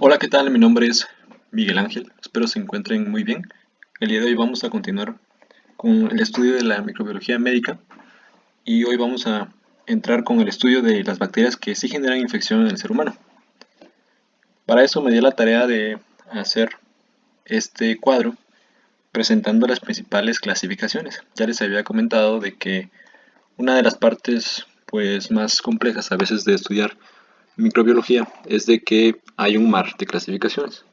Hola, ¿qué tal? Mi nombre es Miguel Ángel, espero se encuentren muy bien. El día de hoy vamos a continuar con el estudio de la microbiología médica y hoy vamos a entrar con el estudio de las bacterias que sí generan infección en el ser humano. Para eso me di la tarea de hacer este cuadro presentando las principales clasificaciones. Ya les había comentado de que una de las partes pues más complejas a veces de estudiar microbiología es de que hay un mar de clasificaciones.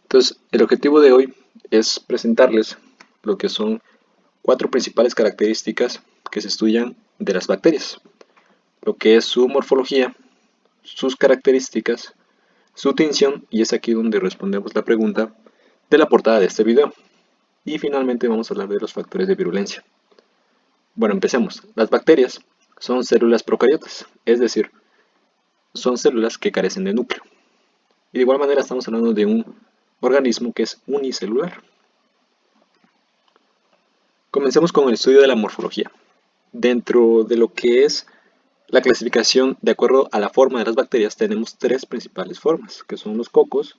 Entonces, el objetivo de hoy es presentarles lo que son cuatro principales características que se estudian de las bacterias, lo que es su morfología, sus características, su tinción, y es aquí donde respondemos la pregunta de la portada de este video. Y finalmente vamos a hablar de los factores de virulencia. Bueno, empecemos. Las bacterias son células procariotas, es decir, son células que carecen de núcleo. Y de igual manera estamos hablando de un organismo que es unicelular. Comencemos con el estudio de la morfología. Dentro de lo que es la clasificación de acuerdo a la forma de las bacterias, tenemos tres principales formas, que son los cocos,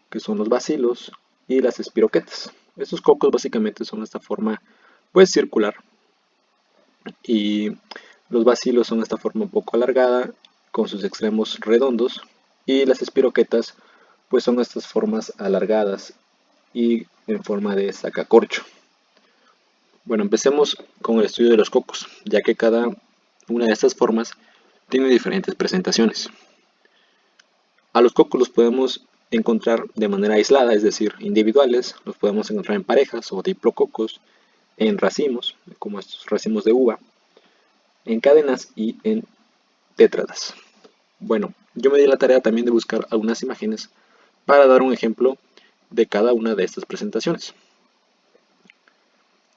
que son los bacilos y las espiroquetas. Estos cocos básicamente son esta forma pues circular y los bacilos son esta forma un poco alargada con sus extremos redondos y las espiroquetas pues son estas formas alargadas y en forma de sacacorcho. Bueno, empecemos con el estudio de los cocos, ya que cada una de estas formas tiene diferentes presentaciones. A los cocos los podemos encontrar de manera aislada, es decir, individuales, los podemos encontrar en parejas o diplococos, en racimos, como estos racimos de uva, en cadenas y en tétradas. Bueno, yo me di la tarea también de buscar algunas imágenes para dar un ejemplo de cada una de estas presentaciones.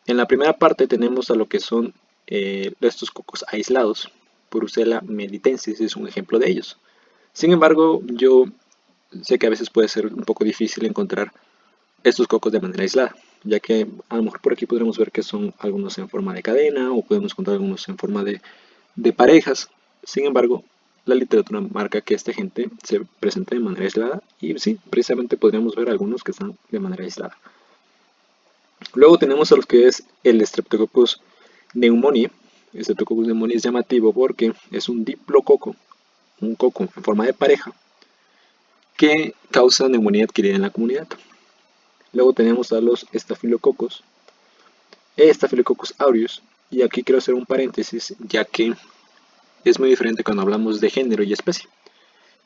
En la primera parte tenemos a lo que son estos cocos aislados. Purusella melitensis es un ejemplo de ellos. Sin embargo, yo sé que a veces puede ser un poco difícil encontrar estos cocos de manera aislada, ya que a lo mejor por aquí podremos ver que son algunos en forma de cadena o podemos encontrar algunos en forma de parejas. Sin embargo, la literatura marca que esta gente se presenta de manera aislada y sí, precisamente podríamos ver algunos que están de manera aislada. Luego tenemos a lo que es el Streptococcus pneumoniae. El Streptococcus pneumoniae es llamativo porque es un diplococo, un coco en forma de pareja, que causa neumonía adquirida en la comunidad. Luego tenemos a los Staphylococcus aureus, y aquí quiero hacer un paréntesis, ya que es muy diferente cuando hablamos de género y especie.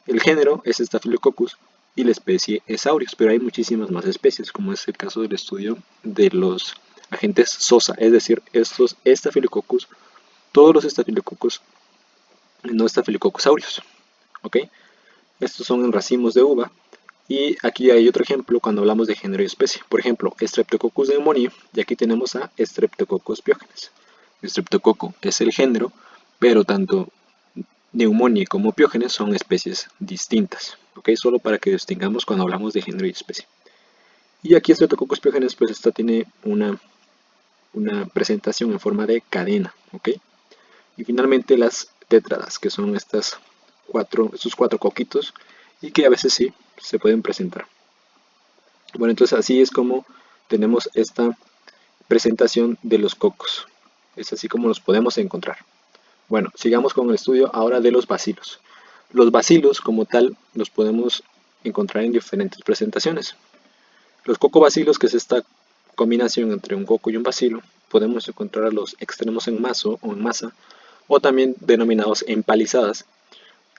El género es Staphylococcus y la especie es aureus, pero hay muchísimas más especies, como es el caso del estudio de los agentes SOSA, es decir, estos Staphylococcus, todos los Staphylococcus, no Staphylococcus aureus, ¿ok? Estos son en racimos de uva. Y aquí hay otro ejemplo cuando hablamos de género y especie. Por ejemplo, Streptococcus pneumoniae, y aquí tenemos a Streptococcus pyogenes. Streptococo es el género, pero tanto Pneumoniae como Piógenes son especies distintas, ¿ok? Solo para que distingamos cuando hablamos de género y especie. Y aquí Streptococcus pyogenes, pues esta tiene una presentación en forma de cadena, ¿ok? Y finalmente las tétradas, que son estos cuatro coquitos, y que a veces sí se pueden presentar. Bueno, entonces así es como tenemos esta presentación de los cocos. Es así como los podemos encontrar. Bueno, sigamos con el estudio ahora de los bacilos. Los bacilos como tal los podemos encontrar en diferentes presentaciones. Los cocobacilos, que es esta combinación entre un coco y un bacilo, podemos encontrar a los extremos en maso o en masa, o también denominados empalizadas.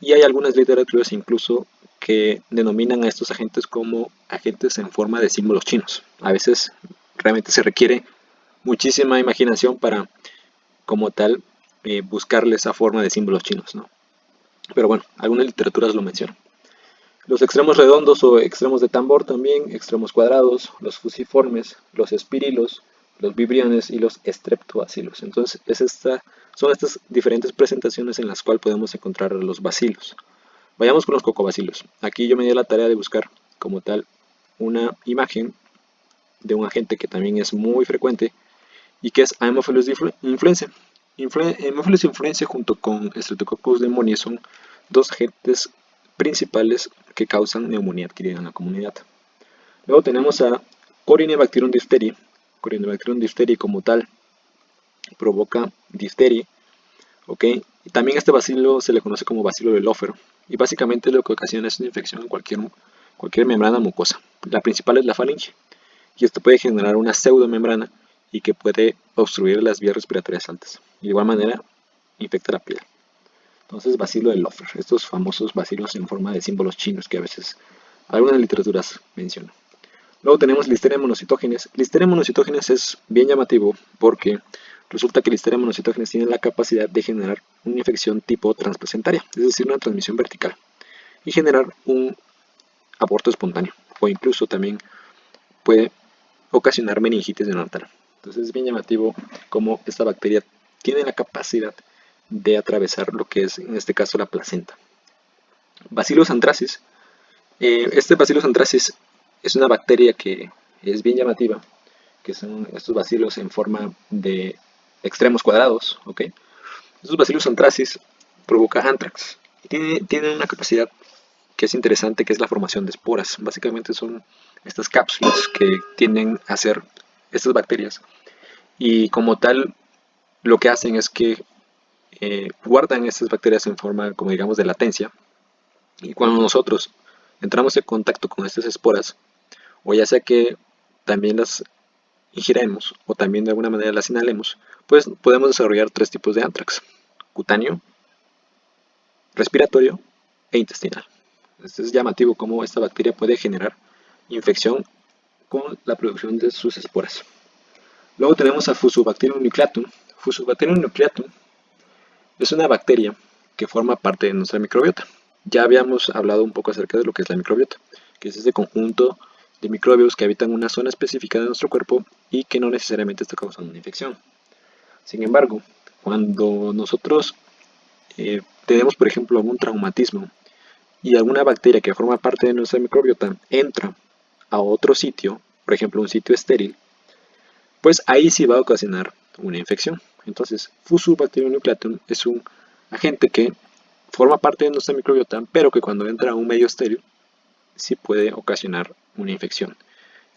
Y hay algunas literaturas incluso que denominan a estos agentes como agentes en forma de símbolos chinos. A veces realmente se requiere muchísima imaginación para, como tal, buscarle esa forma de símbolos chinos, ¿no? Pero bueno, algunas literaturas lo mencionan. Los extremos redondos o extremos de tambor también, extremos cuadrados, los fusiformes, los espirilos, los vibriones y los streptobacilos. Entonces son estas diferentes presentaciones en las cuales podemos encontrar los bacilos. Vayamos con los cocobacilos. Aquí yo me di la tarea de buscar como tal una imagen de un agente que también es muy frecuente y que es Haemophilus influenzae. Haemophilus influenzae junto con Streptococcus pneumoniae son dos agentes principales que causan neumonía adquirida en la comunidad. Luego tenemos a Corynebacterium diphtheriae. Corynebacterium diphtheriae como tal provoca difteria, ¿ok? Y también este bacilo se le conoce como bacilo del ófero, y básicamente lo que ocasiona es una infección en cualquier membrana mucosa. La principal es la faringe, y esto puede generar una pseudomembrana y que puede obstruir las vías respiratorias altas. De igual manera, infecta la piel. Entonces, bacilo del Loeffler, estos famosos bacilos en forma de símbolos chinos que a veces algunas literaturas mencionan. Luego tenemos Listeria monocytogenes. Listeria monocytogenes es bien llamativo porque resulta que Listeria monocytogenes tiene la capacidad de generar una infección tipo transplacentaria, es decir, una transmisión vertical, y generar un aborto espontáneo, o incluso también puede ocasionar meningitis neonatal. Entonces es bien llamativo cómo esta bacteria tiene la capacidad de atravesar lo que es, en este caso, la placenta. Bacillus anthracis. Este Bacillus anthracis es una bacteria que es bien llamativa, que son estos bacilos en forma de extremos cuadrados, ¿ok? Estos Bacillus anthracis provoca anthrax. Tienen una capacidad que es interesante, que es la formación de esporas. Básicamente son estas cápsulas que tienden a ser estas bacterias, y como tal lo que hacen es que guardan estas bacterias en forma, como digamos, de latencia, y cuando nosotros entramos en contacto con estas esporas, o ya sea que también las ingiremos o también de alguna manera las inhalemos, pues podemos desarrollar tres tipos de anthrax: cutáneo, respiratorio e intestinal. Este es llamativo cómo esta bacteria puede generar infección con la producción de sus esporas. Luego tenemos a Fusobacterium nucleatum. Fusobacterium nucleatum es una bacteria que forma parte de nuestra microbiota. Ya habíamos hablado un poco acerca de lo que es la microbiota, que es ese conjunto de microbios que habitan una zona específica de nuestro cuerpo y que no necesariamente está causando una infección. Sin embargo, cuando nosotros tenemos, por ejemplo, algún traumatismo y alguna bacteria que forma parte de nuestra microbiota entra a otro sitio, por ejemplo un sitio estéril, pues ahí sí va a ocasionar una infección. Entonces, Fusobacterium nucleatum es un agente que forma parte de nuestra microbiota, pero que cuando entra a un medio estéril sí puede ocasionar una infección.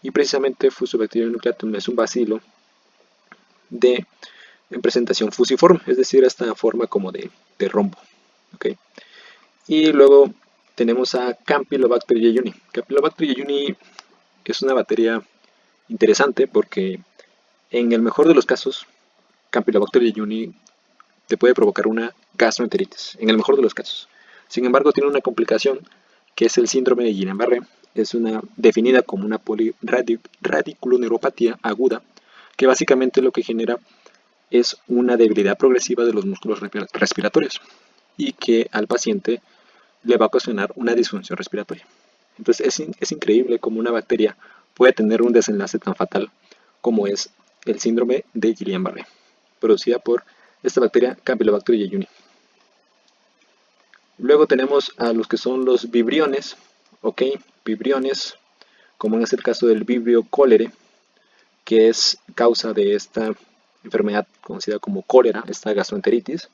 Y precisamente Fusobacterium nucleatum es un bacilo en presentación fusiforme, es decir, esta forma como de rombo. ¿Okay? Y luego tenemos a Campylobacter jejuni. Campylobacter jejuni es una bacteria interesante porque en el mejor de los casos, Campylobacter jejuni te puede provocar una gastroenteritis, en el mejor de los casos. Sin embargo, tiene una complicación que es el síndrome de Guillain-Barré. Es definida como una poliradiculoneuropatía aguda, que básicamente lo que genera es una debilidad progresiva de los músculos respiratorios y que al paciente le va a ocasionar una disfunción respiratoria. Entonces es increíble cómo una bacteria puede tener un desenlace tan fatal como es el síndrome de Guillain-Barré, producida por esta bacteria Campylobacter jejuni. Luego tenemos a los que son los vibriones, ¿ok? Vibriones, como en este caso del Vibrio cholerae, que es causa de esta enfermedad conocida como cólera, esta gastroenteritis.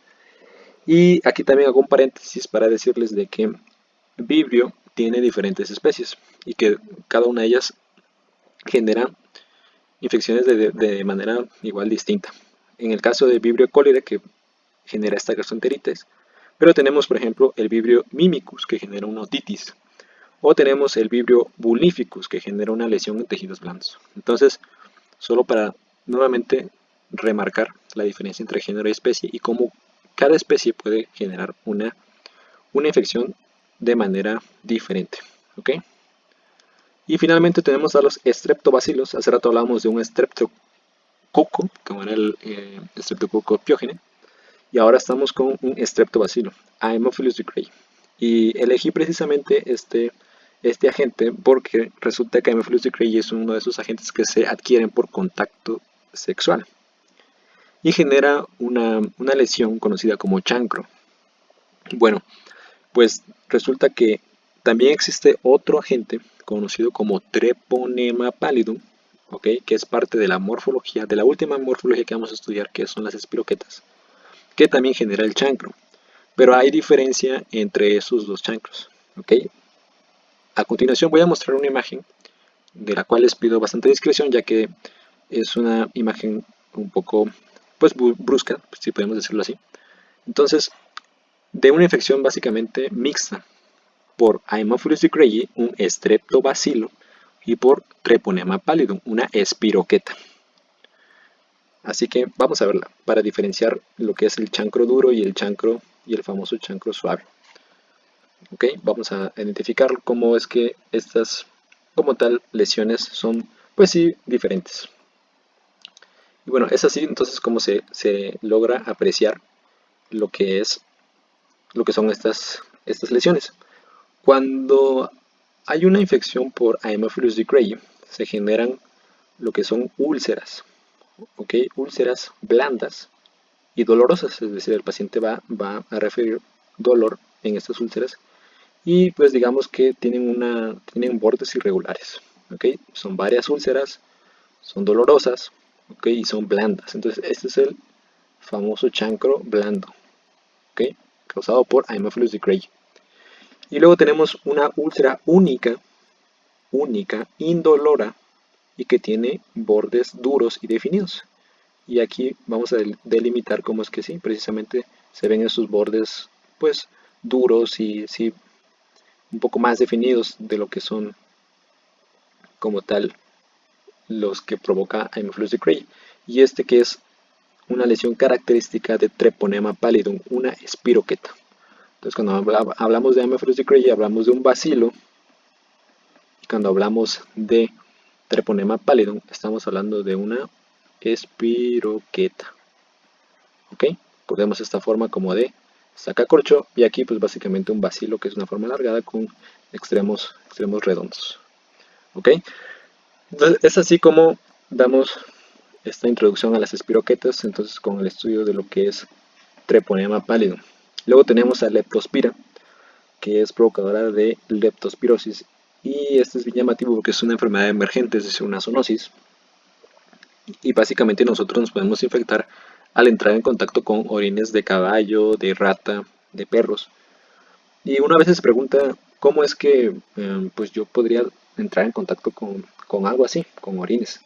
Y aquí también hago un paréntesis para decirles de que Vibrio tiene diferentes especies y que cada una de ellas genera infecciones de manera igual distinta. En el caso de Vibrio cholerae, que genera esta gastroenteritis, pero tenemos, por ejemplo, el Vibrio mimicus, que genera una otitis, o tenemos el Vibrio vulnificus, que genera una lesión en tejidos blandos. Entonces, solo para nuevamente remarcar la diferencia entre género y especie y cómo cada especie puede generar una infección de manera diferente. ¿Ok? Y finalmente tenemos a los streptobacilos. Hace rato hablábamos de un streptococo, como era el streptococo piógene, y ahora estamos con un streptobacilo, Haemophilus ducreyi. Y elegí precisamente este agente porque resulta que Haemophilus ducreyi es uno de esos agentes que se adquieren por contacto sexual y genera una lesión conocida como chancro. Bueno, pues resulta que también existe otro agente conocido como Treponema pallidum, ¿okay? Que es parte de la morfología, de la última morfología que vamos a estudiar, que son las espiroquetas, que también genera el chancro. Pero hay diferencia entre esos dos chancros. ¿ok? A continuación voy a mostrar una imagen de la cual les pido bastante discreción, ya que es una imagen un poco, pues, brusca, si podemos decirlo así. Entonces, de una infección básicamente mixta por Haemophilus ducreyi, un estreptobacilo, y por Treponema pallidum, una espiroqueta. Así que vamos a verla para diferenciar lo que es el chancro duro y el chancro y el famoso chancro suave. Ok, vamos a identificar cómo es que estas, como tal, lesiones son, pues sí, diferentes. Y bueno, es así entonces como se logra apreciar lo que es, lo que son estas lesiones. Cuando hay una infección por Haemophilus ducreyi, se generan lo que son úlceras, ¿ok? Úlceras blandas y dolorosas, es decir, el paciente va a referir dolor en estas úlceras y pues digamos que tienen bordes irregulares, ¿ok? Son varias úlceras, son dolorosas, ¿ok? Y son blandas. Entonces este es el famoso chancro blando, ¿ok? Causado por Haemophilus ducreyi. Y luego tenemos una úlcera única, indolora y que tiene bordes duros y definidos. Y aquí vamos a delimitar cómo es que sí, precisamente se ven esos bordes pues duros y sí un poco más definidos de lo que son como tal los que provoca Haemophilus ducreyi. Y este que es una lesión característica de Treponema pallidum, una espiroqueta. Entonces cuando hablamos de Haemophilus ducreyi hablamos de un bacilo. Y cuando hablamos de Treponema pallidum estamos hablando de una espiroqueta. ¿Ok? Recordemos esta forma como de sacacorcho y aquí pues básicamente un bacilo que es una forma alargada con extremos redondos. ¿Ok? Entonces es así como damos esta introducción a las espiroquetas, entonces con el estudio de lo que es Treponema pallidum. Luego tenemos a Leptospira, que es provocadora de leptospirosis. Y este es bien llamativo porque es una enfermedad emergente, es decir, una zoonosis. Y básicamente nosotros nos podemos infectar al entrar en contacto con orines de caballo, de rata, de perros. Y una vez se pregunta cómo es que pues yo podría entrar en contacto con algo así, con orines.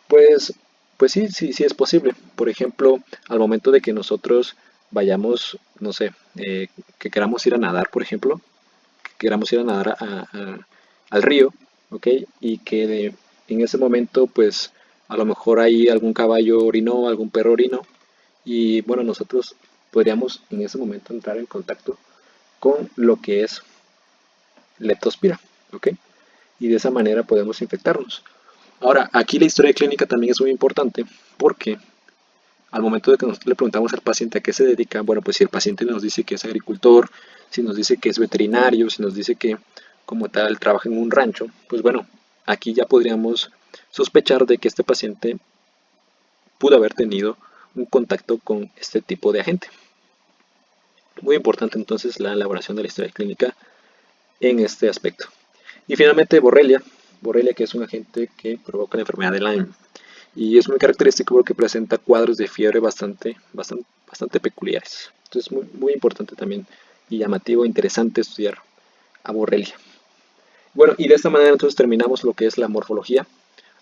Pues, pues sí, sí es posible. Por ejemplo, al momento de que nosotros vayamos, no sé, que queramos ir a nadar, por ejemplo, que queramos ir a nadar al río, ¿ok? Y que en ese momento, pues, a lo mejor hay algún caballo orinó, algún perro orinó, y bueno, nosotros podríamos en ese momento entrar en contacto con lo que es leptospira, ¿ok? Y de esa manera podemos infectarnos. Ahora, aquí la historia clínica también es muy importante porque al momento de que nosotros le preguntamos al paciente a qué se dedica, bueno, pues si el paciente nos dice que es agricultor, si nos dice que es veterinario, si nos dice que como tal trabaja en un rancho, pues bueno, aquí ya podríamos sospechar de que este paciente pudo haber tenido un contacto con este tipo de agente. Muy importante entonces la elaboración de la historia clínica en este aspecto. Y finalmente Borrelia que es un agente que provoca la enfermedad de Lyme. Y es muy característico porque presenta cuadros de fiebre bastante peculiares. Entonces es muy importante también y llamativo, interesante estudiar a Borrelia. Bueno, y de esta manera entonces terminamos lo que es la morfología.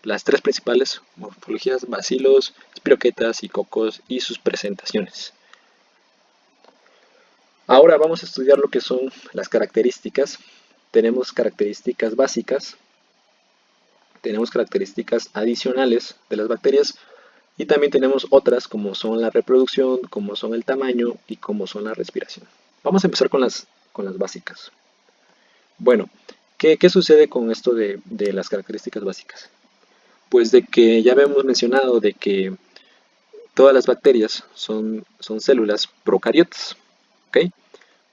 Las tres principales morfologías, bacilos, espiroquetas y cocos y sus presentaciones. Ahora vamos a estudiar lo que son las características. Tenemos características básicas, tenemos características adicionales de las bacterias y también tenemos otras como son la reproducción, como son el tamaño y como son la respiración. Vamos a empezar con las básicas. Bueno, ¿qué sucede con esto de las características básicas? Pues de que ya habíamos mencionado de que todas las bacterias son células procariotas. ¿Ok?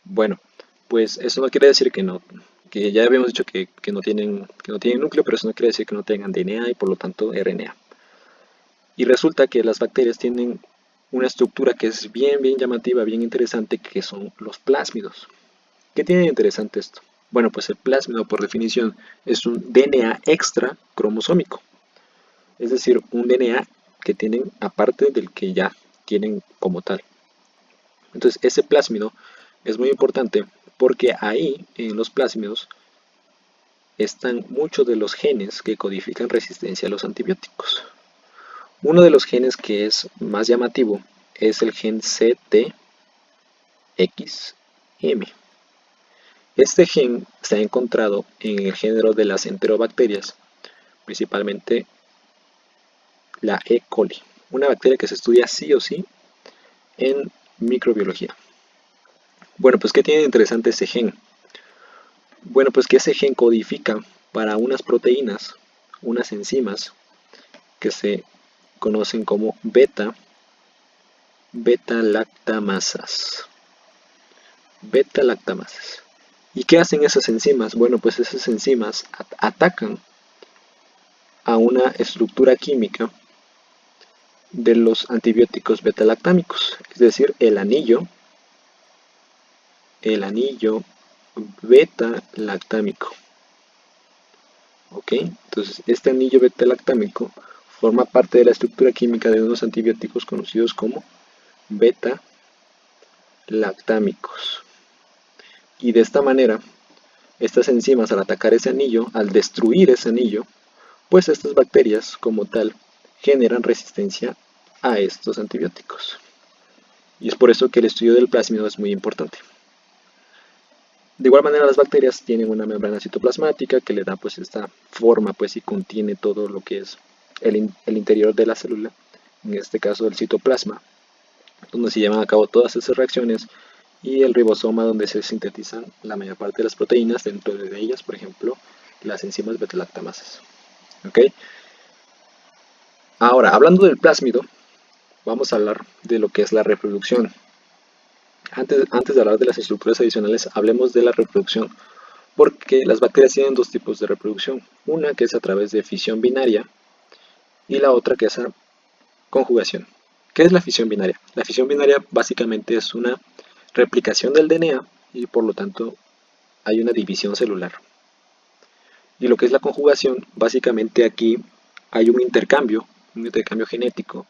Bueno, pues eso no quiere decir que no, que ya habíamos dicho que no tienen núcleo, pero eso no quiere decir que no tengan DNA y por lo tanto RNA. Y resulta que las bacterias tienen una estructura que es bien llamativa, bien interesante, que son los plásmidos. ¿Qué tiene de interesante esto? Bueno, pues el plásmido por definición es un DNA extra cromosómico, es decir, un DNA que tienen aparte del que ya tienen como tal. Entonces ese plásmido es muy importante porque ahí en los plásmidos están muchos de los genes que codifican resistencia a los antibióticos. Uno de los genes que es más llamativo es el gen CTXM. Este gen se ha encontrado en el género de las enterobacterias, principalmente la E. coli, una bacteria que se estudia sí o sí en microbiología. Bueno, pues ¿qué tiene de interesante ese gen? Bueno, pues que ese gen codifica para unas proteínas, unas enzimas que se conocen como beta-lactamasas. Beta-lactamasas. ¿Y qué hacen esas enzimas? Bueno, pues esas enzimas atacan a una estructura química de los antibióticos beta-lactámicos, es decir, el anillo beta-lactámico. ¿Ok? Entonces, este anillo beta-lactámico forma parte de la estructura química de unos antibióticos conocidos como beta-lactámicos. Y de esta manera, estas enzimas al atacar ese anillo, al destruir ese anillo, pues estas bacterias como tal generan resistencia a estos antibióticos. Y es por eso que el estudio del plásmido es muy importante. De igual manera, las bacterias tienen una membrana citoplasmática que le da pues esta forma pues y contiene todo lo que es el interior de la célula, en este caso el citoplasma, donde se llevan a cabo todas esas reacciones, y el ribosoma, donde se sintetizan la mayor parte de las proteínas, dentro de ellas, por ejemplo, las enzimas beta-lactamasas. ¿Ok? Ahora, hablando del plásmido, vamos a hablar de lo que es la reproducción. Antes de hablar de las estructuras adicionales, hablemos de la reproducción, porque las bacterias tienen dos tipos de reproducción. Una que es a través de fisión binaria y la otra que es a conjugación. ¿Qué es la fisión binaria? La fisión binaria básicamente es una replicación del DNA y por lo tanto hay una división celular. Y lo que es la conjugación, básicamente aquí hay un intercambio genético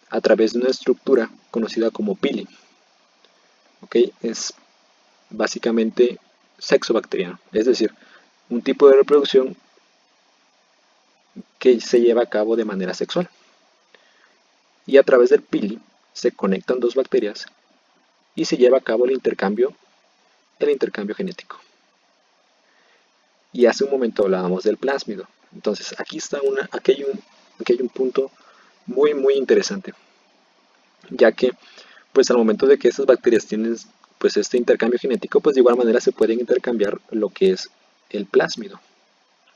a través de una estructura conocida como pili. ¿Ok? Es básicamente sexo bacteriano, es decir, un tipo de reproducción que se lleva a cabo de manera sexual. Y a través del pili se conectan dos bacterias y se lleva a cabo el intercambio genético. Y hace un momento hablábamos del plásmido. Entonces aquí hay un punto muy interesante, ya que pues al momento de que estas bacterias tienen pues este intercambio genético, pues de igual manera se pueden intercambiar lo que es el plásmido.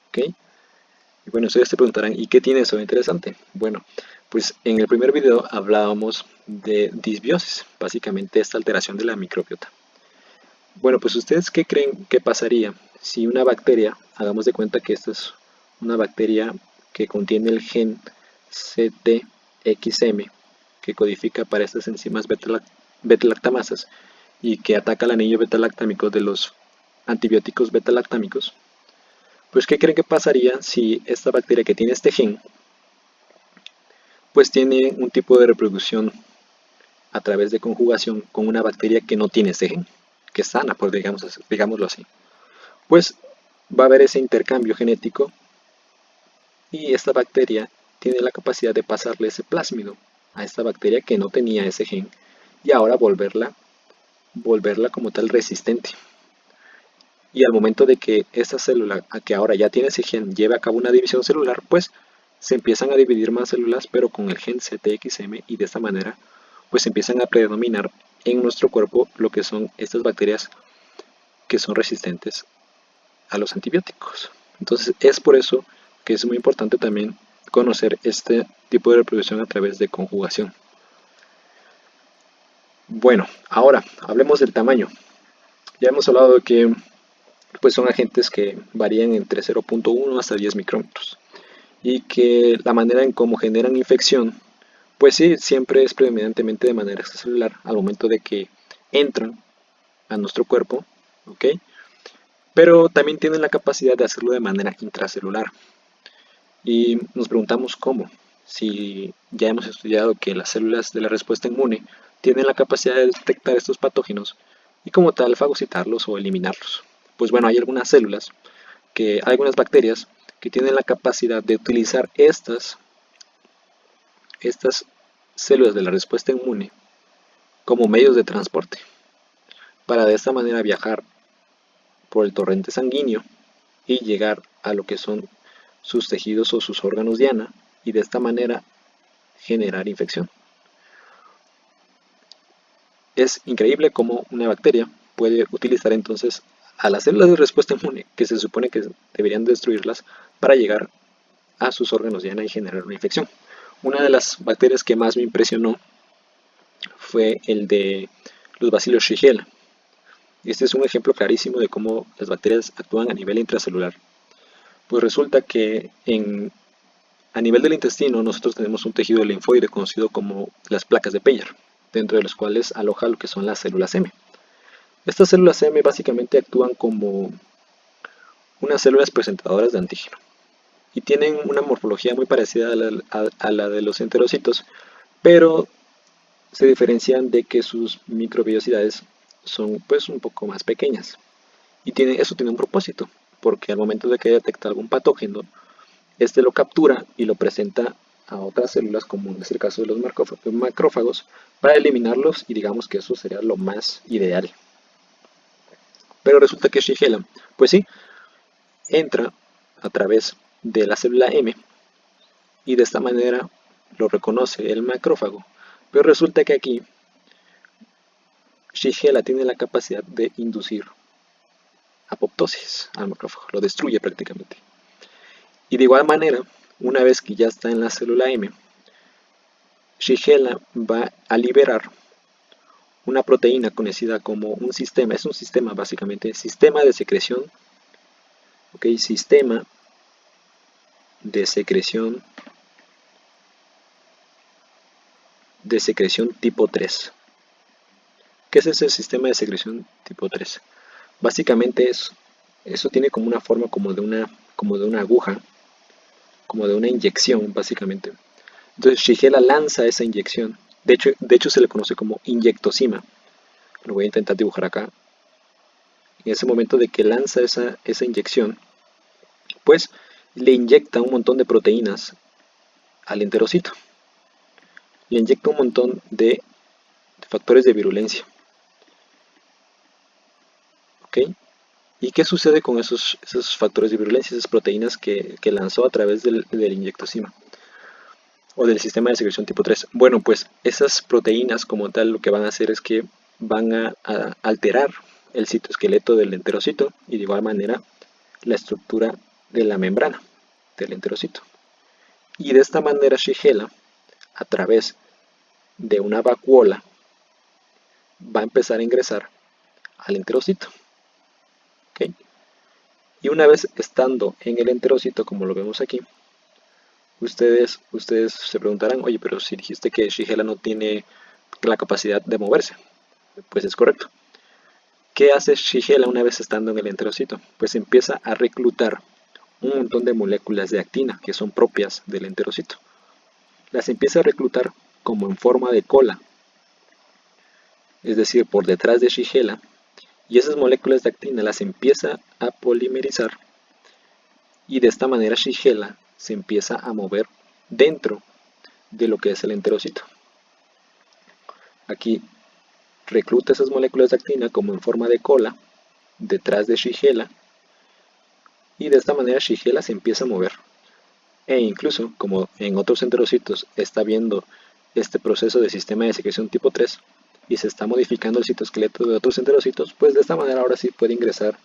¿Ok? Y bueno, ustedes se preguntarán, ¿y qué tiene eso de interesante? Bueno, pues en el primer video hablábamos de disbiosis, básicamente esta alteración de la microbiota. Bueno, pues ustedes qué creen que pasaría si una bacteria, hagamos de cuenta que esta es una bacteria que contiene el gen CTXM, que codifica para estas enzimas beta-lactamasas y que ataca el anillo beta-lactámico de los antibióticos beta-lactámicos. Pues ¿qué creen que pasaría si esta bacteria que tiene este gen pues tiene un tipo de reproducción a través de conjugación con una bacteria que no tiene este gen, que es sana, pues digámoslo así? Pues va a haber ese intercambio genético y esta bacteria tiene la capacidad de pasarle ese plásmido a esta bacteria que no tenía ese gen y ahora volverla como tal resistente. Y al momento de que esta célula, que ahora ya tiene ese gen, lleve a cabo una división celular, pues se empiezan a dividir más células, pero con el gen CTXM, y de esta manera pues empiezan a predominar en nuestro cuerpo lo que son estas bacterias que son resistentes a los antibióticos. Entonces es por eso que es muy importante también conocer este tipo de reproducción a través de conjugación. Bueno, ahora hablemos del tamaño. Ya hemos hablado de que pues son agentes que varían entre 0.1 hasta 10 micrómetros y que la manera en cómo generan infección pues sí, siempre es predominantemente de manera extracelular al momento de que entran a nuestro cuerpo, ¿ok? Pero también tienen la capacidad de hacerlo de manera intracelular. Y nos preguntamos cómo. Si ya hemos estudiado que las células de la respuesta inmune tienen la capacidad de detectar estos patógenos, y como tal fagocitarlos o eliminarlos. Pues bueno, hay algunas bacterias que tienen la capacidad de utilizar estas células de la respuesta inmune como medios de transporte, para de esta manera viajar por el torrente sanguíneo y llegar a lo que son sus tejidos o sus órganos diana, y de esta manera generar infección. Es increíble cómo una bacteria puede utilizar entonces a las células de respuesta inmune, que se supone que deberían destruirlas, para llegar a sus órganos diana y generar una infección. Una de las bacterias que más me impresionó fue el de los bacilos Shigella. Este es un ejemplo clarísimo de cómo las bacterias actúan a nivel intracelular. Pues resulta que a nivel del intestino nosotros tenemos un tejido linfoide conocido como las placas de Peyer, dentro de los cuales aloja lo que son las células M. Estas células M básicamente actúan como unas células presentadoras de antígeno y tienen una morfología muy parecida a la de los enterocitos, pero se diferencian de que sus microbiosidades son pues un poco más pequeñas. Y eso tiene un propósito, porque al momento de que detecta algún patógeno, este lo captura y lo presenta a otras células, como en el caso de los macrófagos, para eliminarlos, y digamos que eso sería lo más ideal. Pero resulta que Shigella, pues sí, entra a través de la célula M y de esta manera lo reconoce el macrófago. Pero resulta que aquí Shigella tiene la capacidad de inducir apoptosis al macrófago, lo destruye prácticamente. Y de igual manera, una vez que ya está en la célula M, Shigella va a liberar una proteína conocida como es un sistema básicamente, sistema de secreción, sistema de secreción tipo 3. ¿Qué es ese sistema de secreción tipo 3? Básicamente eso tiene como una forma como de una aguja, como de una inyección básicamente. Entonces Shigella lanza esa inyección. De hecho se le conoce como inyectosima. Lo voy a intentar dibujar acá. En ese momento de que lanza esa inyección, pues le inyecta un montón de proteínas al enterocito. Le inyecta un montón de factores de virulencia. ¿Ok? ¿Y qué sucede con esos factores de virulencia, esas proteínas que lanzó a través del inyectosima o del sistema de secreción tipo 3? Bueno, pues esas proteínas como tal lo que van a hacer es que van a alterar el citoesqueleto del enterocito y de igual manera la estructura de la membrana del enterocito. Y de esta manera Shigella, a través de una vacuola, va a empezar a ingresar al enterocito. ¿Okay? Y una vez estando en el enterocito, como lo vemos aquí, ustedes se preguntarán, oye, pero si dijiste que Shigella no tiene la capacidad de moverse. Pues es correcto. ¿Qué hace Shigella una vez estando en el enterocito? Pues empieza a reclutar un montón de moléculas de actina que son propias del enterocito. Las empieza a reclutar como en forma de cola, es decir, por detrás de Shigella, y esas moléculas de actina las empieza a polimerizar y de esta manera Shigella se empieza a mover dentro de lo que es el enterocito. Aquí recluta esas moléculas de actina como en forma de cola detrás de Shigella y de esta manera Shigella se empieza a mover. E incluso, como en otros enterocitos está viendo este proceso de sistema de secreción tipo 3 y se está modificando el citoesqueleto de otros enterocitos, pues de esta manera ahora sí puede ingresar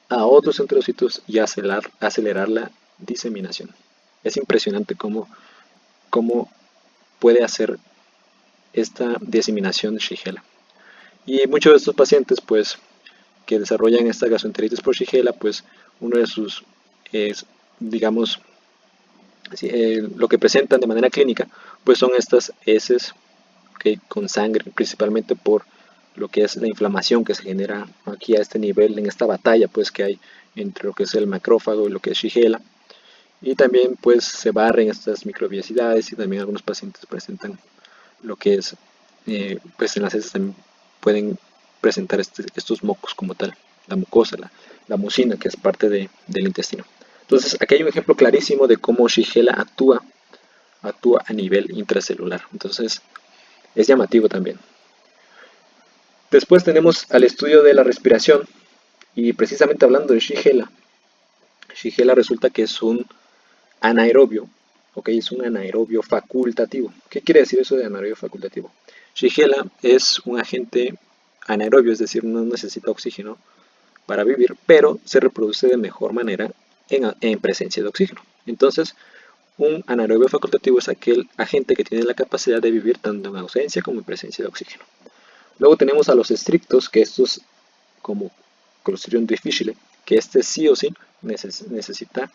a otros enterocitos y acelerar la diseminación. Es impresionante cómo puede hacer esta diseminación de Shigella. Y muchos de estos pacientes, pues, que desarrollan esta gastroenteritis por Shigella, pues, uno de sus, digamos, lo que presentan de manera clínica, pues son estas heces con sangre, principalmente por lo que es la inflamación que se genera aquí a este nivel, en esta batalla pues que hay entre lo que es el macrófago y lo que es Shigella. Y también pues se barren estas microbiosidades y también algunos pacientes presentan lo que es, pues en las heces también pueden presentar estos mocos como tal, la mucosa, la mucina, que es parte del intestino. Entonces, aquí hay un ejemplo clarísimo de cómo Shigella actúa a nivel intracelular. Entonces, es llamativo también. Después tenemos al estudio de la respiración, y precisamente hablando de Shigella, Shigella resulta que es un anaerobio, ¿ok? Es un anaerobio facultativo. ¿Qué quiere decir eso de anaerobio facultativo? Shigella es un agente anaerobio, es decir, no necesita oxígeno para vivir, pero se reproduce de mejor manera en presencia de oxígeno. Entonces, un anaerobio facultativo es aquel agente que tiene la capacidad de vivir tanto en ausencia como en presencia de oxígeno. Luego tenemos a los estrictos, que estos, como Clostridium difficile, que este sí o sí necesita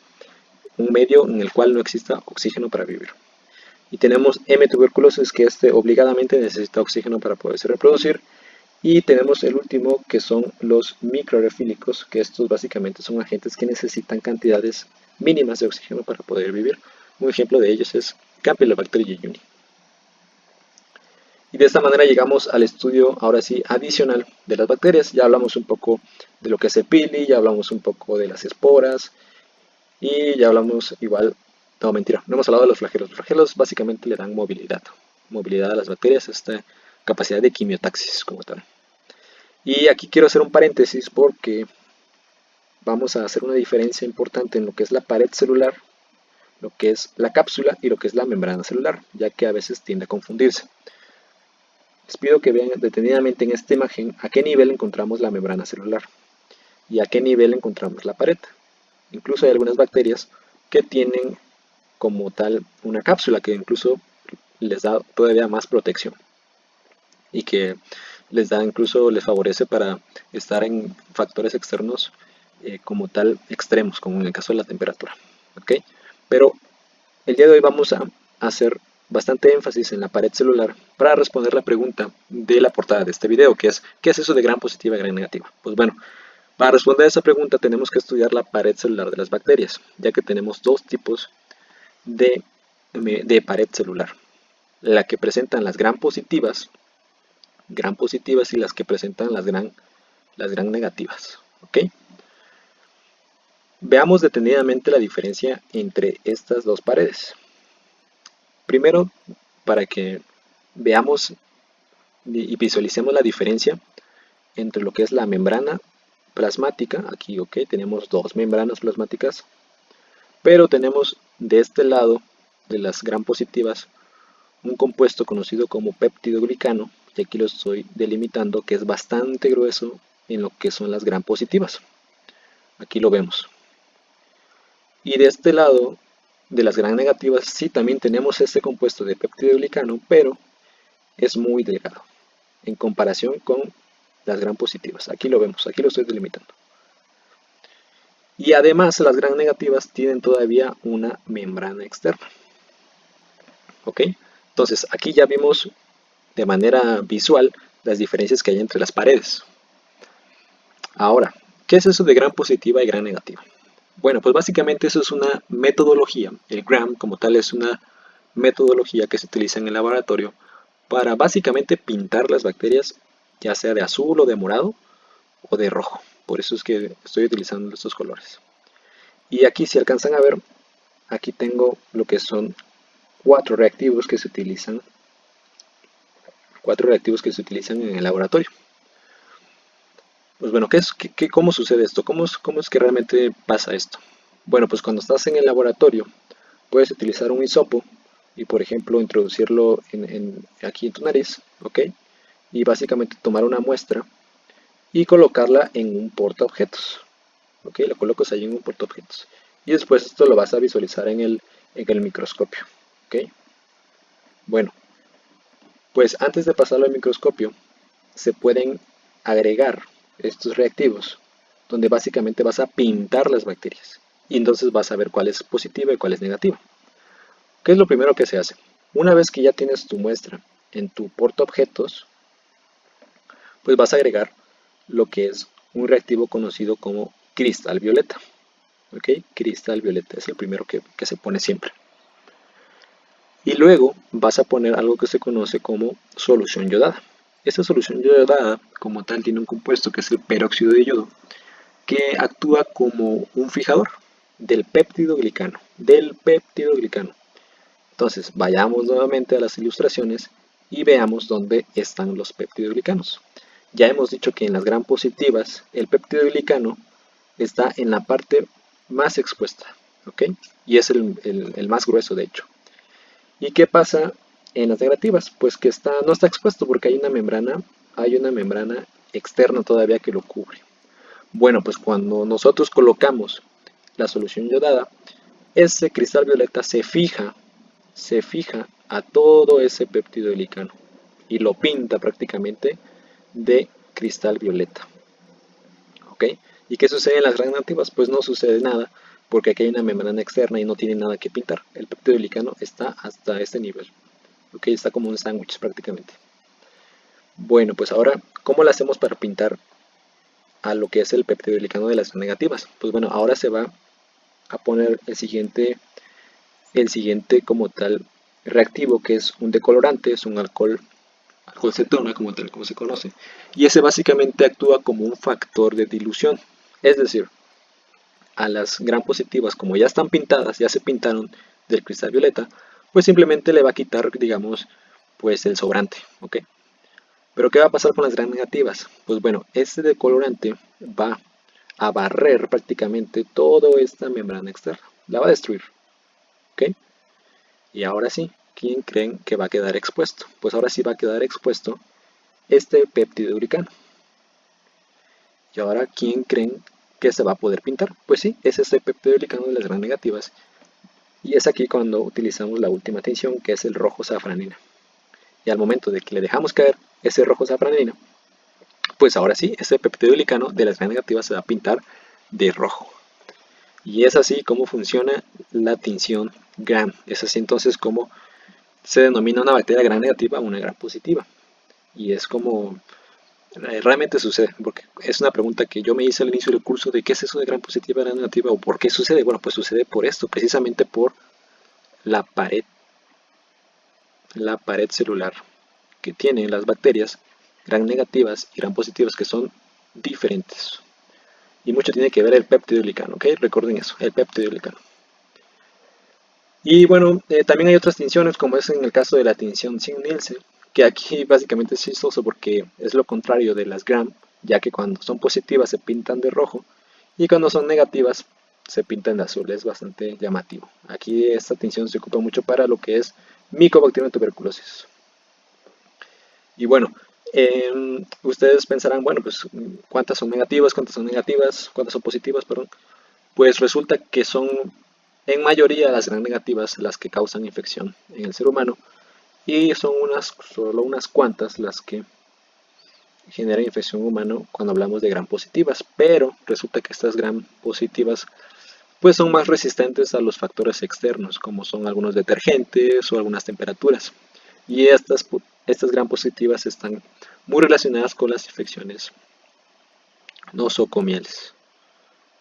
un medio en el cual no exista oxígeno para vivir. Y tenemos M. tuberculosis, que este obligadamente necesita oxígeno para poderse reproducir. Y tenemos el último, que son los microaerofílicos, que estos básicamente son agentes que necesitan cantidades mínimas de oxígeno para poder vivir. Un ejemplo de ellos es Campylobacter jejuni. Y de esta manera llegamos al estudio, ahora sí, adicional de las bacterias. Ya hablamos un poco de lo que es el pili, ya hablamos un poco de las esporas, y ya hablamos igual, no mentira, no hemos hablado de los flagelos. Los flagelos básicamente le dan movilidad a las bacterias, esta capacidad de quimiotaxis como tal. Y aquí quiero hacer un paréntesis porque vamos a hacer una diferencia importante en lo que es la pared celular, lo que es la cápsula y lo que es la membrana celular, ya que a veces tiende a confundirse. Les pido que vean detenidamente en esta imagen a qué nivel encontramos la membrana celular y a qué nivel encontramos la pared. Incluso hay algunas bacterias que tienen como tal una cápsula que incluso les da todavía más protección y que les favorece para estar en factores externos como tal extremos, como en el caso de la temperatura. ¿Okay? Pero el día de hoy vamos a hacer bastante énfasis en la pared celular para responder la pregunta de la portada de este video, que es ¿qué es eso de gran positiva y gran negativa? Pues bueno, para responder a esa pregunta tenemos que estudiar la pared celular de las bacterias, ya que tenemos dos tipos de pared celular. La que presentan las gram positivas y las que presentan las gran negativas. ¿Ok? Veamos detenidamente la diferencia entre estas dos paredes. Primero, para que veamos y visualicemos la diferencia entre lo que es la membrana plasmática, aquí ok, tenemos dos membranas plasmáticas, pero tenemos de este lado de las gram positivas un compuesto conocido como péptidoglicano, y aquí lo estoy delimitando, que es bastante grueso en lo que son las gram positivas. Aquí lo vemos. Y de este lado de las gram negativas sí también tenemos este compuesto de péptidoglicano, pero es muy delgado en comparación con las gram positivas. Aquí lo vemos, aquí lo estoy delimitando. Y además las gram negativas tienen todavía una membrana externa. ¿Ok? Entonces aquí ya vimos de manera visual las diferencias que hay entre las paredes. Ahora, ¿qué es eso de gram positiva y gram negativa? Bueno, pues básicamente eso es una metodología. El gram como tal es una metodología que se utiliza en el laboratorio para básicamente pintar las bacterias, ya sea de azul o de morado o de rojo. Por eso es que estoy utilizando estos colores. Y aquí si alcanzan a ver, aquí tengo lo que son cuatro reactivos que se utilizan en el laboratorio. Pues bueno, ¿cómo sucede esto? ¿Cómo es que realmente pasa esto? Bueno, pues cuando estás en el laboratorio puedes utilizar un hisopo y por ejemplo introducirlo aquí en tu nariz, ¿ok? Y básicamente tomar una muestra y colocarla en un portaobjetos, ¿ok? Lo colocas ahí en un portaobjetos y después esto lo vas a visualizar en el microscopio, ¿ok? Bueno, pues antes de pasarlo al microscopio se pueden agregar estos reactivos donde básicamente vas a pintar las bacterias y entonces vas a ver cuál es positiva y cuál es negativa. ¿Qué es lo primero que se hace? Una vez que ya tienes tu muestra en tu portaobjetos, pues vas a agregar lo que es un reactivo conocido como cristal violeta. ¿Ok? Cristal violeta es el primero que se pone siempre. Y luego vas a poner algo que se conoce como solución yodada. Esta solución yodada como tal tiene un compuesto que es el peróxido de yodo, que actúa como un fijador del péptido glicano. Entonces, vayamos nuevamente a las ilustraciones y veamos dónde están los péptidoglicanos. Ya hemos dicho que en las gram positivas el péptidoglicano está en la parte más expuesta, ¿ok? Y es el más grueso, de hecho. ¿Y qué pasa en las negativas? Pues que no está expuesto porque hay una membrana externa todavía que lo cubre. Bueno, pues cuando nosotros colocamos la solución yodada, ese cristal violeta se fija a todo ese peptidoglicano y lo pinta prácticamente de cristal violeta. ¿Ok? ¿Y qué sucede en las gram negativas? Pues no sucede nada porque aquí hay una membrana externa y no tiene nada que pintar. El peptidoglicano está hasta este nivel. ¿Ok? Está como un sándwich prácticamente. Bueno, pues ahora, ¿cómo lo hacemos para pintar a lo que es el peptidoglicano de las negativas? Pues bueno, ahora se va a poner el siguiente como tal reactivo, que es un decolorante, es un alcohol cetona como tal, como se conoce, y ese básicamente actúa como un factor de dilución, es decir, a las gram positivas, como ya están pintadas, ya se pintaron del cristal violeta, pues simplemente le va a quitar, digamos, pues el sobrante, ¿ok? Pero ¿qué va a pasar con las gram negativas? Pues bueno, este decolorante va a barrer prácticamente toda esta membrana externa, la va a destruir, ¿ok? Y ahora sí, ¿quién creen que va a quedar expuesto? Pues ahora sí va a quedar expuesto este peptidoglicano. Y ahora, ¿quién creen que se va a poder pintar? Pues sí, es este peptidoglicano de las gram negativas. Y es aquí cuando utilizamos la última tinción, que es el rojo safranina. Y al momento de que le dejamos caer ese rojo safranina, pues ahora sí, este peptidoglicano de las gram negativas se va a pintar de rojo. Y es así como funciona la tinción gram. Es así entonces como se denomina una bacteria gram negativa a una gram positiva. Y es como realmente sucede, porque es una pregunta que yo me hice al inicio del curso de qué es eso de gram positiva, gram negativa o por qué sucede. Bueno, pues sucede por esto, precisamente por la pared, la pared celular que tienen las bacterias gram negativas y gram positivas que son diferentes. Y mucho tiene que ver el peptidoglicano, ¿ok? Recuerden eso, el peptidoglicano. Y bueno, también hay otras tinciones, como es en el caso de la tinción Zinn-Nielsen, que aquí básicamente es chistoso porque es lo contrario de las gram, ya que cuando son positivas se pintan de rojo y cuando son negativas se pintan de azul. Es bastante llamativo. Aquí esta tinción se ocupa mucho para lo que es Mycobacterium tuberculosis. Y bueno, ustedes pensarán, bueno, pues cuántas son negativas, cuántas son positivas, perdón. Pues resulta que son en mayoría las gram negativas las que causan infección en el ser humano y son solo unas cuantas las que generan infección humana cuando hablamos de gram positivas, pero resulta que estas gram positivas pues son más resistentes a los factores externos como son algunos detergentes o algunas temperaturas y estas gram positivas están muy relacionadas con las infecciones nosocomiales.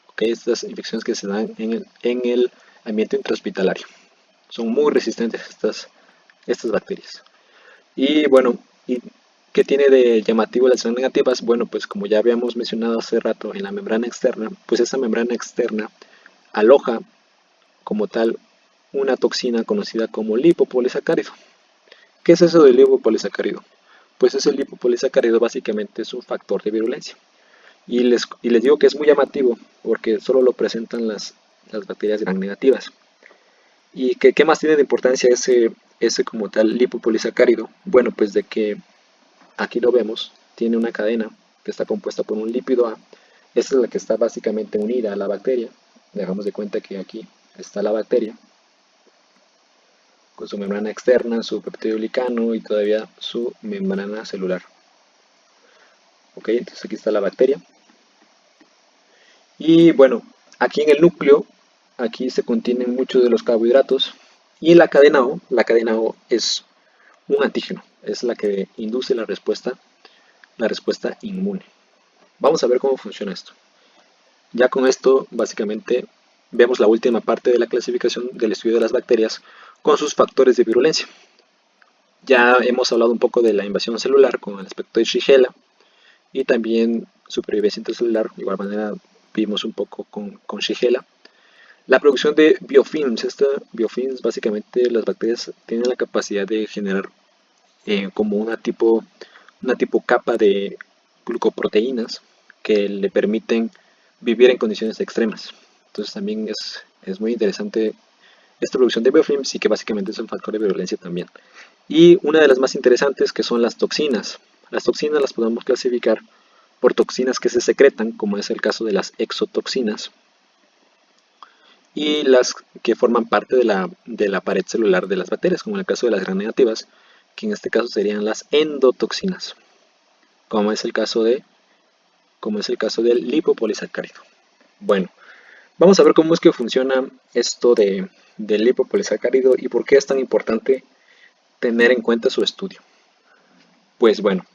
¿Okay? Estas infecciones que se dan en el ambiente intrahospitalario. Son muy resistentes estas bacterias. Y bueno, ¿qué tiene de llamativo las gram negativas? Bueno, pues como ya habíamos mencionado hace rato en la membrana externa, pues esta membrana externa aloja como tal una toxina conocida como lipopolisacárido. ¿Qué es eso del lipopolisacárido? Pues ese lipopolisacárido básicamente es un factor de virulencia. Y les digo que es muy llamativo porque solo lo presentan las bacterias gram negativas. ¿Y qué más tiene de importancia ese como tal lipopolisacárido? Bueno, pues de que aquí lo vemos, tiene una cadena que está compuesta por un lípido A. Esta es la que está básicamente unida a la bacteria. Dejamos de cuenta que aquí está la bacteria con su membrana externa, su peptidoglicano y todavía su membrana celular. Ok, entonces aquí está la bacteria. Y bueno, aquí en el núcleo, aquí se contienen muchos de los carbohidratos. Y la cadena O es un antígeno, es la que induce la respuesta inmune. Vamos a ver cómo funciona esto. Ya con esto, básicamente, vemos la última parte de la clasificación del estudio de las bacterias con sus factores de virulencia. Ya hemos hablado un poco de la invasión celular con el aspecto de Shigella y también supervivencia intracelular. De igual manera vimos un poco con Shigella. La producción de biofilms. Biofilms, básicamente las bacterias tienen la capacidad de generar como una tipo capa de glucoproteínas que le permiten vivir en condiciones extremas. Entonces también es muy interesante esta producción de biofilms y que básicamente es un factor de virulencia también. Y una de las más interesantes que son las toxinas. Las toxinas las podemos clasificar por toxinas que se secretan, como es el caso de las exotoxinas, y las que forman parte de la pared celular de las bacterias, como en el caso de las gram negativas, que en este caso serían las endotoxinas, como es el caso del lipopolisacárido. Bueno, vamos a ver cómo es que funciona esto del lipopolisacárido y por qué es tan importante tener en cuenta su estudio. Pues bueno,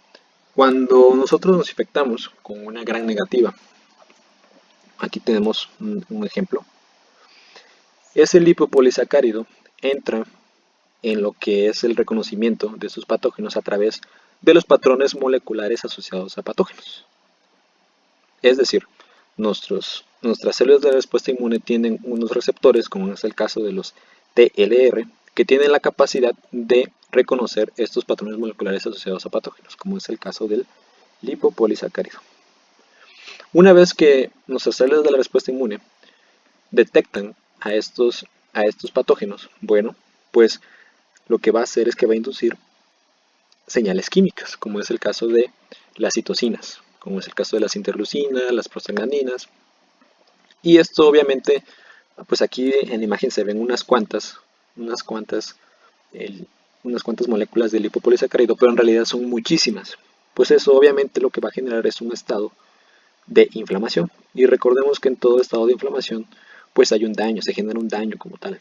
cuando nosotros nos infectamos con una gran negativa, aquí tenemos un ejemplo, ese lipopolisacárido entra en lo que es el reconocimiento de sus patógenos a través de los patrones moleculares asociados a patógenos. Es decir, nuestras células de respuesta inmune tienen unos receptores, como es el caso de los TLR, que tienen la capacidad de reconocer estos patrones moleculares asociados a patógenos, como es el caso del lipopolisacárido. Una vez que nuestras células de la respuesta inmune detectan a estos patógenos, bueno, pues lo que va a hacer es que va a inducir señales químicas, como es el caso de las citocinas, como es el caso de las interleucinas, las prostaglandinas. Y esto obviamente, pues aquí en la imagen se ven unas cuantas, el, unas cuantas moléculas de lipopolisacárido, pero en realidad son muchísimas. Pues eso obviamente lo que va a generar es un estado de inflamación. Y recordemos que en todo estado de inflamación, pues hay un daño, se genera un daño como tal.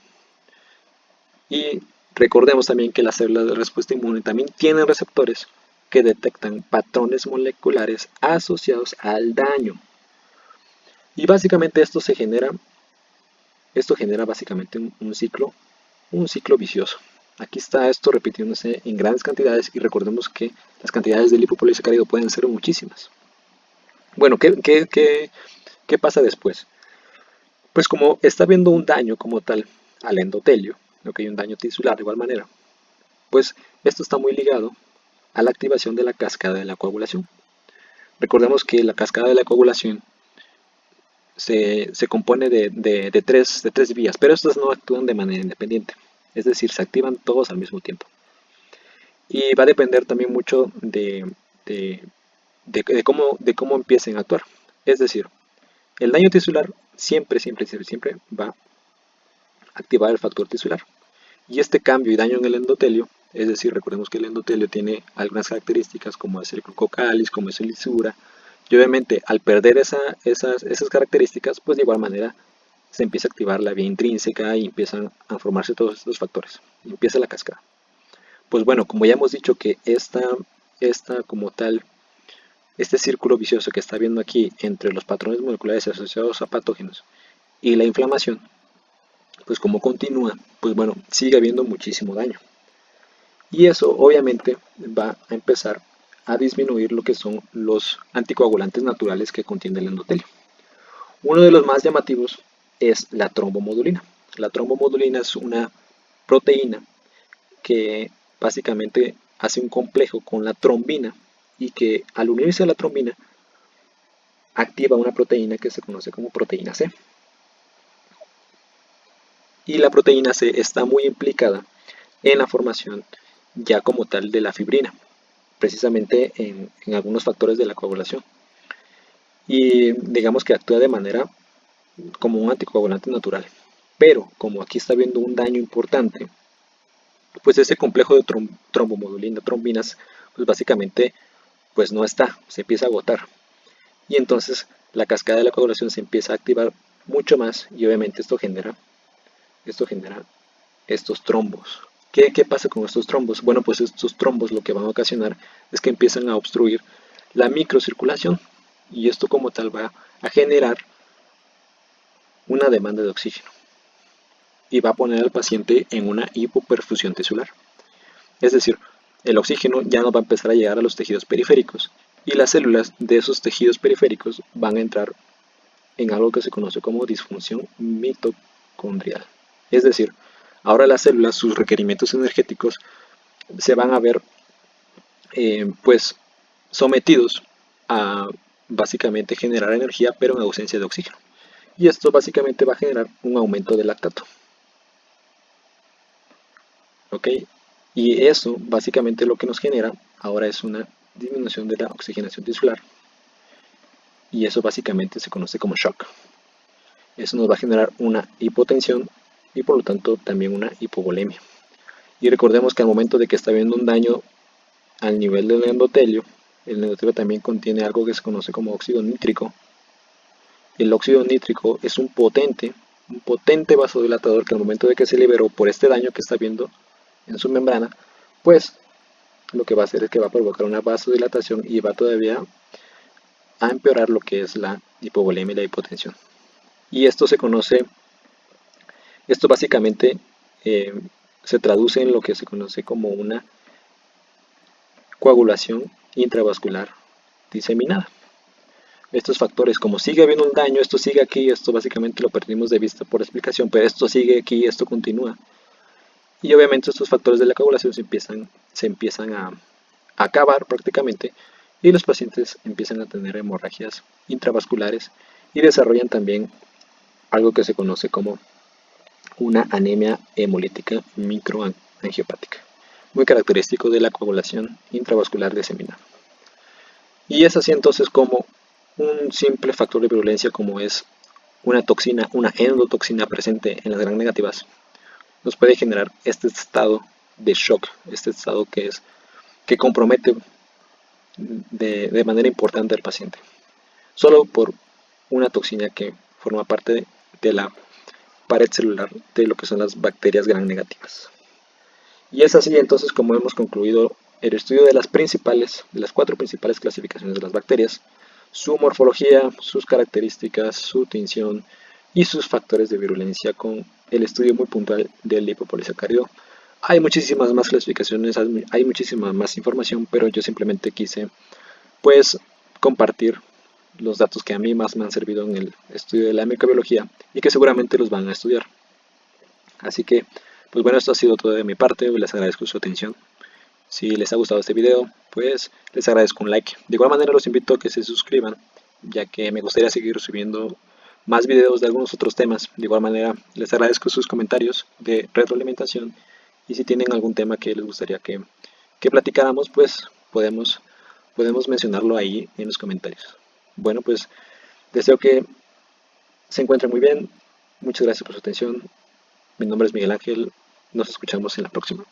Y recordemos también que las células de respuesta inmune también tienen receptores que detectan patrones moleculares asociados al daño. Y básicamente esto genera básicamente un ciclo vicioso. Aquí está esto repitiéndose en grandes cantidades y recordemos que las cantidades de lipopolisacárido pueden ser muchísimas. Bueno, ¿qué pasa después? Pues como está habiendo un daño como tal al endotelio, lo que hay un daño tisular de igual manera, pues esto está muy ligado a la activación de la cascada de la coagulación. Recordemos que la cascada de la coagulación se compone de tres vías, pero estas no actúan de manera independiente, es decir, se activan todos al mismo tiempo. Y va a depender también mucho de, de cómo empiecen a actuar. Es decir, el daño tisular siempre va a activar el factor tisular. Y este cambio y daño en el endotelio, es decir, recordemos que el endotelio tiene algunas características como es el glucocáliz, como es la lisura, y obviamente al perder esas características, pues de igual manera se empieza a activar la vía intrínseca y empiezan a formarse todos estos factores, y empieza la cascada. Pues bueno, como ya hemos dicho que esta como tal, este círculo vicioso que está viendo aquí entre los patrones moleculares asociados a patógenos y la inflamación, pues como continúa, pues bueno, sigue habiendo muchísimo daño. Y eso obviamente va a empezar a disminuir lo que son los anticoagulantes naturales que contiene el endotelio. Uno de los más llamativos es la trombomodulina. La trombomodulina es una proteína que básicamente hace un complejo con la trombina y que al unirse a la trombina activa una proteína que se conoce como proteína C. Y la proteína C está muy implicada en la formación ya como tal de la fibrina, precisamente en algunos factores de la coagulación. Y digamos que actúa de manera como un anticoagulante natural. Pero como aquí está habiendo un daño importante, pues ese complejo de trombomodulina, trombinas, pues básicamente pues no está, se empieza a agotar. Y entonces la cascada de la coagulación se empieza a activar mucho más y obviamente esto genera estos trombos. ¿Qué pasa con estos trombos? Bueno, pues estos trombos lo que van a ocasionar es que empiezan a obstruir la microcirculación y esto como tal va a generar una demanda de oxígeno y va a poner al paciente en una hipoperfusión tisular. Es decir, el oxígeno ya no va a empezar a llegar a los tejidos periféricos y las células de esos tejidos periféricos van a entrar en algo que se conoce como disfunción mitocondrial. Es decir, ahora las células, sus requerimientos energéticos se van a ver pues sometidos a básicamente generar energía pero en ausencia de oxígeno. Y esto básicamente va a generar un aumento del lactato. ¿Ok? Y eso básicamente lo que nos genera ahora es una disminución de la oxigenación tisular. Y eso básicamente se conoce como shock. Eso nos va a generar una hipotensión y por lo tanto también una hipovolemia. Y recordemos que al momento de que está habiendo un daño al nivel del endotelio, el endotelio también contiene algo que se conoce como óxido nítrico. El óxido nítrico es un potente vasodilatador que al momento de que se liberó por este daño que está viendo en su membrana, pues lo que va a hacer es que va a provocar una vasodilatación y va todavía a empeorar lo que es la hipovolemia y la hipotensión. Y esto básicamente eh, se traduce en lo que se conoce como una coagulación intravascular diseminada. Estos factores, como sigue habiendo un daño, esto sigue aquí, esto básicamente lo perdimos de vista por explicación, pero esto sigue aquí, esto continúa. Y obviamente estos factores de la coagulación se empiezan a acabar prácticamente y los pacientes empiezan a tener hemorragias intravasculares y desarrollan también algo que se conoce como una anemia hemolítica microangiopática, muy característico de la coagulación intravascular diseminada. Y es así entonces como un simple factor de virulencia como es una toxina, una endotoxina presente en las gram negativas, nos puede generar este estado de shock, este estado que compromete de manera importante al paciente, solo por una toxina que forma parte de la pared celular de lo que son las bacterias gram negativas. Y es así entonces como hemos concluido el estudio de las cuatro principales clasificaciones de las bacterias, su morfología, sus características, su tinción y sus factores de virulencia con el estudio muy puntual del lipopolisacárido. Hay muchísimas más clasificaciones, hay muchísima más información, pero yo simplemente quise pues compartir los datos que a mí más me han servido en el estudio de la microbiología y que seguramente los van a estudiar. Así que, pues bueno, esto ha sido todo de mi parte, les agradezco su atención. Si les ha gustado este video, pues les agradezco un like. De igual manera los invito a que se suscriban, ya que me gustaría seguir subiendo más videos de algunos otros temas. De igual manera les agradezco sus comentarios de retroalimentación y si tienen algún tema que les gustaría que platicáramos, pues podemos mencionarlo ahí en los comentarios. Bueno, pues deseo que se encuentren muy bien. Muchas gracias por su atención. Mi nombre es Miguel Ángel. Nos escuchamos en la próxima.